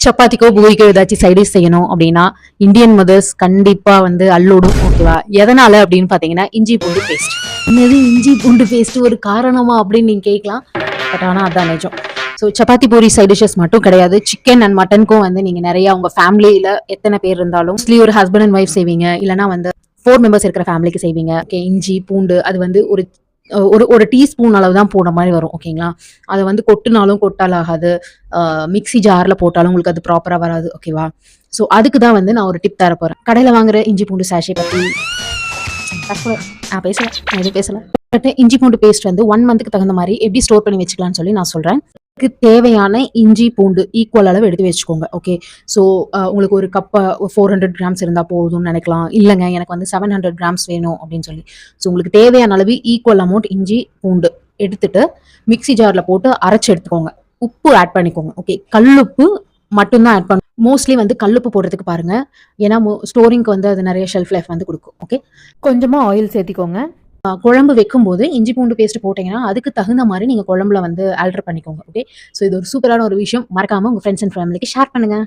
சப்பாத்திக்கோ பூரிக்கோ ஏதாச்சும் சைடிஷ் செய்யணும் அப்படின்னா இந்தியன் மதர்ஸ் கண்டிப்பா வந்து அல்லோடும். ஓகேவா? எதனால அப்படின்னு பாத்தீங்கன்னா இஞ்சி பூண்டு பேஸ்ட். என்னது இஞ்சி பூண்டு பேஸ்ட் ஒரு காரணமா அப்படின்னு நீங்க கேட்கலாம். பட் ஆனா அதான் நிஜம். So chapati puri side dishes மட்டும் கிடையாது, சிக்கன் அண்ட் மட்டனுக்கும் வந்து நீங்க நிறைய உங்க ஃபேமிலியில எத்தனை பேர் இருந்தாலும் மோஸ்ட்லி ஒரு ஹஸ்பண்ட் அண்ட் ஒய்ஃப் செய்வீங்க, இல்லைன்னா வந்து 4 மெம்பர்ஸ் இருக்கிற ஃபேமிலிக்கு செய்வீங்க. ஓகே, இஞ்சி பூண்டு அது வந்து ஒரு ஒரு ஒரு டீஸ்பூன் அளவு தான் போடுற மாதிரி வரும். ஓகேங்களா? அதை வந்து கொட்டுனாலும் கொட்டால் ஆகாது, மிக்ஸி ஜாரில் போட்டாலும் உங்களுக்கு அது ப்ராப்பராக வராது. ஓகேவா? ஸோ அதுக்கு தான் வந்து நான் ஒரு டிப் தர போகிறேன். கடையில் வாங்குற இஞ்சி பூண்டு சாஷே பற்றி நான் பேசல, நான் எதுவும் பேசல. பட் இஞ்சி பூண்டு பேஸ்ட் வந்து 1 மந்த்துக்கு தகுந்த மாதிரி எப்படி ஸ்டோர் பண்ணி வச்சுக்கலாம்னு சொல்லி நான் சொல்கிறேன். தேவையான இஞ்சி பூண்டு ஈக்குவல் அளவு எடுத்து வச்சுக்கோங்க. ஓகே, ஸோ உங்களுக்கு ஒரு கப்பை 400 கிராம்ஸ் இருந்தால் போதும்னு நினைக்கலாம். இல்லைங்க எனக்கு வந்து 700 கிராம்ஸ் வேணும் அப்படின்னு சொல்லி, ஸோ உங்களுக்கு தேவையான அளவு ஈக்குவல் அமௌண்ட் இஞ்சி பூண்டு எடுத்துட்டு மிக்ஸி ஜாரில் போட்டு அரைச்சி எடுத்துக்கோங்க. உப்பு ஆட் பண்ணிக்கோங்க. ஓகே, கல்லுப்பு மட்டும்தான் ஆட் பண்ணும். மோஸ்ட்லி வந்து கல்லுப்பு போடுறதுக்கு பாருங்க, ஏன்னா ஸ்டோரிங்க்கு வந்து அது நிறைய ஷெல்ஃப் லைஃப் வந்து கொடுக்கும். ஓகே, கொஞ்சமாக ஆயில் சேர்த்திக்கோங்க. குழம்பு வைக்கும்போது இஞ்சி பூண்டு பேஸ்ட் போட்டிங்கன்னா அதுக்கு தகுந்த மாதிரி நீங்கள் குழம்புல வந்து ஆல்டர் பண்ணிக்கோங்க. ஓகே, ஸோ இது ஒரு சூப்பரான ஒரு விஷயம். மறக்காமல் உங்கள் ஃப்ரெண்ட்ஸ் அண்ட் ஃபேமிலிக்கு ஷேர் பண்ணுங்கள்.